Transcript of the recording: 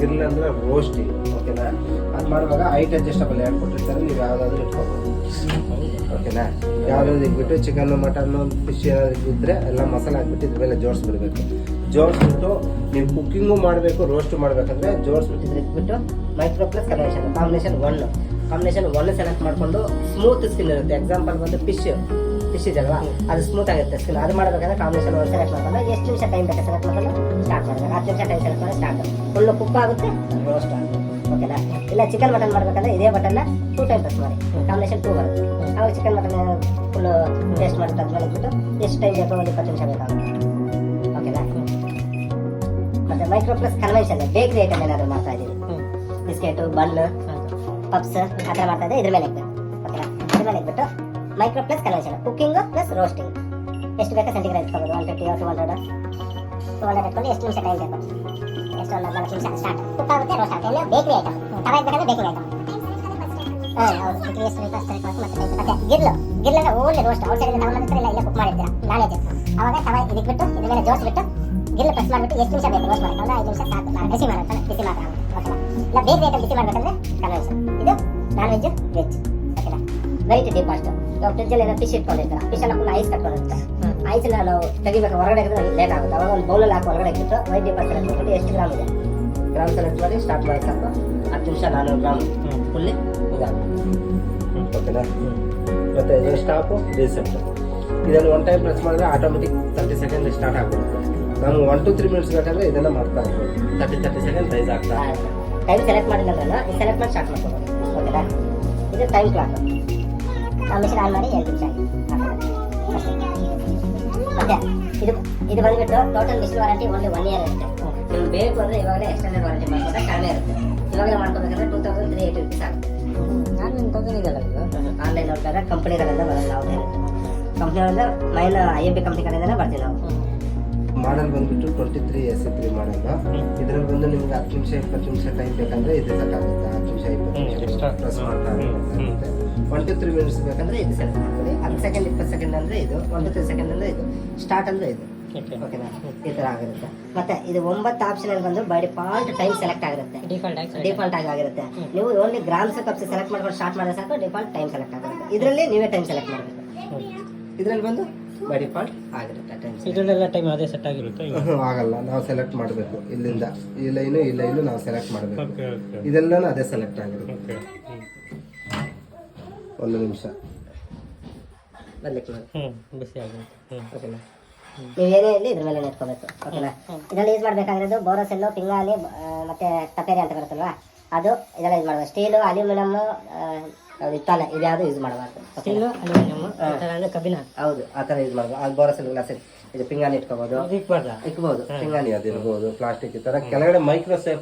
Grill ಅಂದ್ರೆ roasting. ಓಕೆನಾ, ಅದು ಮಾಡುವಾಗ ಹೈಟ್ ಅಡ್ಜಸ್ಟಬಲ್ ಯಾರು ಕೊಟ್ಟಿರ್ತಾರೆ, ನೀವು ಯಾವುದಾದ್ರೂ ಇಟ್ಕೋಬೋದು. ಓಕೆನಾ, ಯಾವುದಾದ್ರು ಇಟ್ಬಿಟ್ಟು ಚಿಕನ್ನು ಮಟನ್ನು ಫಿಶ್ ಏನಾದ್ರು ಇದ್ದರೆ ಎಲ್ಲ ಮಸಾಲೆ ಹಾಕ್ಬಿಟ್ಟು ಇದ್ರ ಮೇಲೆ ಜೋಡಿಸ್ಬಿಡ್ಬೇಕು. ಜೋಡಿಸ್ಬಿಟ್ಟು ನೀವು ಕುಕ್ಕಿಂಗು ಮಾಡಬೇಕು, ರೋಸ್ಟು ಮಾಡಬೇಕಂದ್ರೆ ಜೋಡಿಸ್ಬಿಟ್ಟು ಇದ್ರ ಇಟ್ಬಿಟ್ಟು micro plus combination one select ಮಾಡಿಕೊಂಡು ಸ್ಮೂತ್ ಸ್ಕಿನ್ ಇರುತ್ತೆ. ಎಕ್ಸಾಂಪಲ್ ಬಂದು ಫಿಶ್ ಇದಲ್ವಾ, ಅದು ಸ್ಮೂತ್ ಆಗಿರುತ್ತೆ ಸ್ಕಿನ್. ಅದು ಮಾಡಬೇಕಂದ್ರೆ ಕಾಂಬಿನೇಷನ್ ಒಂದು ಸೆಲೆಕ್ಟ್ ಮಾಡ್ಕೊಂಡು ಎಷ್ಟು ನಿಮಿಷ ಟೈಮ್ ಬೇಕು ಸೆಲೆಕ್ಟ್ ಮಾಡ್ಕೊಂಡು ಸ್ಟಾರ್ಟ್ ಮಾಡಬೇಕು. 10 ನಿಮಿಷ ಟೈಮ್ ಸೆಲೆಕ್ಟ್ ಮಾಡಿ ಸ್ಟಾರ್ಟ್ ಫುಲ್ಲು ಕುಕ್ ಆಗುತ್ತೆ, ರೋಸ್ಟ್ ಆಗುತ್ತೆ. ಓಕೆನಾ, ಇಲ್ಲ ಚಿಕನ್ ಮಟನ್ ಮಾಡ್ಬೇಕಂದ್ರೆ ಇದೇ ಬಟನ್ನ 2 ಟೈಮ್ ಪ್ರೆಸ್ ಮಾಡಿ ಕಾಂಬಿನೇಷನ್ 2 ಬರುತ್ತೆ. ಆವಾಗ ಚಿಕನ್ ಮಟನ್ ಫುಲ್ ಟೇಸ್ಟ್ ಮಾಡುತ್ತೆ. ಅದ್ಮೇಲೆ ಬಿಟ್ಟು ಎಷ್ಟು ಟೈಮ್ ಬೇಕು, ಒಂದು 20 ನಿಮಿಷ ಬೇಕಾಗುತ್ತೆ. ಓಕೆನಾ, ಮತ್ತೆ micro plus convention bakery item ಏನಾದ್ರು ಮಾಡ್ತಾ ಇದ್ದೀವಿ, ಬಿಸ್ಕೆಟು ಬನ್ ಪಪ್ಸ್ ಆ ಥರ ಮಾಡ್ತಾ ಇದ್ದೆ. ಇದ್ರ ಮೇಲೆ ಇಕ್ಬೇಕು. ಓಕೆನಾ, ಇದ್ರ ಮೇಲೆ ಇಟ್ಬಿಟ್ಟು micro plus convention cooking plus roasting ಎಷ್ಟು ಬೇಕಾ ಸೆಂಟಿಗ್ರೇಡ್ ಇಟ್ಕೋಬೋದು. 150 200 ಇಟ್ಕೊಂಡು ಎಷ್ಟು ನಿಮಿಷ ಟೈಮ್ ಬೇಕು, ಎಷ್ಟು ಒಂದು 4 ನಿಮಿಷ ಸ್ಟಾರ್ಟ್ ಕುಕ್ ಆಗುತ್ತೆ, ರೋಸ್ಟ್ ಆಗುತ್ತೆ. ಇಲ್ಲ ಬೇಕರಿ ಐಟಮ್ ತವ ಇದ್ಬೇಕಂದ್ರೆ ಬೇಕರಿ ಐಟಮ್. ಹೌದು, ಎಷ್ಟು ಬೇಕು ಅಷ್ಟು ಮತ್ತೆ ಗಿರ್ಲ್ ಅಂದ್ರೆ ಓನ್ಲಿ ರೋಸ್ಟ್ ಔಟ್ ಸೈಡ್ ತಗೊಂಡಿರ್ತಾರೆ, ಇಲ್ಲ ಕುಕ್ ಮಾಡಿರ್ತೀರಾ ನಾನ್ ವೆಜ್. ಅವಾಗ ತವ ಇದಕ್ಬಿಟ್ಟು ಇದ್ರ ಮೇಲೆ ಜೋಡಿಸ್ಬಿಟ್ಟು ಗಿರ್ಲ್ ಪ್ರೆಸ್ ಮಾಡಿಬಿಟ್ಟು ಎಷ್ಟು ನಿಮಿಷ ಬೇಕು ರೋಸ್ಟ್ ಮಾಡಬೇಕಂದ್ರೆ 5 ನಿಮಿಷ ಸಾಕು. ಬಿಸಿ ಮಾಡ್ತಾರೆ, ಬಿಸಿ ಮಾತ್ರ. ಓಕೆನಾ, ಇಲ್ಲ ಬೇಕರಿ ಐಟಮ್ ಬಿಸಿ ಮಾಡ್ಬೇಕಂದ್ರೆ ಕನ್ವೆನ್ಷನ್. ಇದು ನಾನ್ ವೆಜ್ ವೆಜ್. ಓಕೆನಾ, ವೆರಿ ಡೀಪ್ ಅಷ್ಟು. ನಾವು ಫ್ರಿಜ್ಜಲ್ಲಿ ಏನೋ ಫಿಶ್ ಇಟ್ಕೊಂಡಿರ್ತಾರೆ, ಫಿಶ್ ಎಲ್ಲ ಫುಲ್ ಐಸ್ ಕಟ್ಕೊಂಡಿರುತ್ತೆ. ಐಸನ್ನ ನಾವು ತೆಗಿಬೇಕು, ಹೊರಗಡೆ ಲೇಟ್ ಆಗುತ್ತೆ. ಅವಾಗ ಒಂದು ಬೌಲಲ್ಲಿ ಹಾಕಿ ಹೊರಗಡೆ ಇಟ್ಟು ವೈಟ್ ಡೀಪ್ ಸೆಲೆಕ್ಟ್ ಮಾಡ್ಬಿಟ್ಟು ಎಷ್ಟು ಗ್ರಾಮ್ ಇದೆ ಗ್ರಾಮ್ ಸೆಲೆಕ್ಟ್ ಮಾಡಿ ಸ್ಟಾರ್ಟ್ ಮಾಡಿ ಸಾಕು. 10 ನಿಮಿಷ 400 ಗ್ರಾಮ್ ಫುಲ್ಲಿ ಇದಾಗುತ್ತೆ. ಓಕೆನಾ, ಮತ್ತೆ ಇದು ಸ್ಟಾಪು ರೀಸೆಟ್. ಇದನ್ನು 1 ಟೈಮ್ ಪ್ರೆಸ್ ಮಾಡಿದ್ರೆ ಆಟೋಮೆಟಿಕ್ 30 ಸೆಕೆಂಡ್ ಸ್ಟಾರ್ಟ್ ಆಗ್ಬಿಡುತ್ತೆ. ನಾನು 1 to 3 ಮಿನಿಟ್ಸ್ ಬೇಕಾದ್ರೆ ಇದನ್ನು ಮಾಡ್ತಾ ಇರ್ಬೋದು. 30 ಸೆಕೆಂಡ್ ರೈಸ್ ಆಗ್ತಾ ಟೈಮ್ ಸೆಲೆಕ್ಟ್ ಮಾಡಿದ್ರಲ್ಲ ಈ ಸೆಲೆಕ್ಟ್ ಮಾಡಿ ಸ್ಟಾರ್ಟ್ ಮಾಡ್ಕೋಬೋದು. ಓಕೆನಾ, ಇದು ಟೈಮ್ ಕ್ಲಾಕ್. ನಾವು ಮಿಷನ್ ಆನ್ ಮಾಡಿ 2 ನಿಮಿಷ ಮತ್ತೆ ಇದು ಬಂದ್ಬಿಟ್ಟು total machine warranty only 1 year ಇರುತ್ತೆ. ನೀವು ಬೇಕು ಅಂದರೆ ಇವಾಗಲೇ ಎಕ್ಸ್ಟೆಂಡೆಡ್ ವಾರಂಟಿ ಮಾಡ್ಕೊಂಡ್ರೆ ಕಡಿಮೆ ಇರುತ್ತೆ. ಇವಾಗಲೇ ಮಾಡ್ಕೋಬೇಕಂದ್ರೆ 2380 rupees ಆಗುತ್ತೆ. ಆನ್ಲೈನ್ ಇದೆಲ್ಲ ಆನ್ಲೈನ್ ನೋಡಿದಾಗ ಕಂಪನಿಗಳಿಂದ ಬರೋದು ಯಾವುದೇ ಇರುತ್ತೆ. ಕಂಪ್ನಿಗಳಿಂದ ಮೈನ್ IMP ಕಂಪ್ನಿ ಕಡೆಯಿಂದನೇ ಬರ್ತೀವಿ ನಾವು. ಮಾಡಲ್ ಬಂದ್ಬಿಟ್ಟು 23 SE3 ಮಾಡಲ್. ಇದರಲ್ಲಿ ಬಂದು ನಿಮ್ಗೆ 10 ನಿಮಿಷ 20 ನಿಮಿಷ ಟೈಮ್ ಬೇಕಂದ್ರೆ ಇದು ಸೆಟ್ ಆಗುತ್ತೆ. 10 ನಿಮಿಷ 20 ನಿಮಿಷ ಪ್ರೆಸ್ ಮಾಡ್ತಾ ಇರುತ್ತೆ. 1 to 3 ಮಿನಿಟ್ಸ್ ಬೇಕಂದ್ರೆ ಇದು ಸೆಲೆಕ್ಟ್ ಮಾಡ್ಕೊಳ್ಳಿ. 10 ಸೆಕೆಂಡ್ 20 ಸೆಕೆಂಡ್ ಅಂದರೆ ಇದು, 1 to 3 ಸೆಕೆಂಡ್ ಅಂದರೆ ಇದು, ಸ್ಟಾರ್ಟ್ ಅಂದರೆ ಇದು. ಓಕೆನಾ, ಈ ಥರ ಆಗಿರುತ್ತೆ. ಮತ್ತೆ ಇದು 9 ಆಪ್ಷನ್ ಬಂದು ಬೈ ಡಿಫಾಲ್ಟ್ ಟೈಮ್ ಸೆಲೆಕ್ಟ್ ಆಗಿರುತ್ತೆ. ಡಿಫಾಲ್ಟ್ ಆಗಿರುತ್ತೆ. ನೀವು ಓನ್ಲಿ ಗ್ರಾಮ್ಸ್ ಕಪ್ಸ್ ಸೆಲೆಕ್ಟ್ ಮಾಡ್ಕೊಂಡು ಸ್ಟಾರ್ಟ್ ಮಾಡಿದ್ರೆ ಸಾಕು, ಡಿಫಾಲ್ಟ್ ಟೈಮ್ ಸೆಲೆಕ್ಟ್ ಆಗಿರುತ್ತೆ. ಇದರಲ್ಲಿ ನೀವೇ ಟೈಮ್ ಸೆಲೆಕ್ಟ್ ಮಾಡಬೇಕು. ಇದರಲ್ಲಿ ಬಂದು ಬೈ ಡಿಫಾಲ್ಟ್ ಆಗಿರುತ್ತೆ ಟೈಮ್. ಇದರಲ್ಲೆಲ್ಲ ಟೈಮ್ ಅದೇ ಸೆಟ್ ಆಗಿರುತ್ತೆ. ಆಗಲ್ಲ, ನಾವು ಸೆಲೆಕ್ಟ್ ಮಾಡಬೇಕು. ಇಲ್ಲಿಂದ ಈ ಲೈನು ನಾವು ಸೆಲೆಕ್ಟ್ ಮಾಡಬೇಕು. ಇದೆಲ್ಲನೂ ಅದೇ ಸೆಲೆಕ್ಟ್ ಆಗಿರುತ್ತೆ. 1 ನಿಮಿಷ ಬರ್ಲಿಕ್ಕೆ ಮಾಡಿ ಬಿಸಿ ಆಗುತ್ತೆ. ಓಕೆನಾ, ನೀವು ಏನೇ ಇರಲಿ ಇದ್ರ ಮೇಲೆ ನೆಟ್ಕೋಬೇಕು. ಓಕೆನಾ, ಇದರಲ್ಲಿ ಯೂಸ್ ಮಾಡಬೇಕಾಗಿರೋದು ಬೋರೋಸೆಲ್ಲು, ಪಿಂಗಾಲಿ ಮತ್ತೆ ತಪೇರಿ ಅಂತ ಬರುತ್ತಲ್ವಾ, ಅದು ಇದೆಲ್ಲ ಯೂಸ್ ಮಾಡಬೇಕು. ಸ್ಟೀಲು, ಅಲ್ಯೂಮಿನಿಯಮ್, ಇತ್ತಾನೆ ಇದ್ಯಾವುದು ಯೂಸ್ ಮಾಡಬಾರ್ದು. ಸ್ಟೀಲು, ಅಲ್ಯೂಮಿನಿಯಮ್, ಕಬ್ಬಿಣ, ಹೌದು ಆ ಥರ ಯೂಸ್ ಮಾಡಬೇಕು. ಅದು ಬೋರೋಸೆಲ್ ಗ್ಲಾಸ್ ಇದು ಪಿಂಗಾನಿ ಇಟ್ಕೋಬೋದು, ಇಕ್ಬೋದು. ಪಿಂಗಾನಿ ಅದು ಇರ್ಬೋದು, ಪ್ಲಾಸ್ಟಿಕ್ ಈ ಥರ ಕೆಳಗಡೆ ಮೈಕ್ರೋಸೇಫ್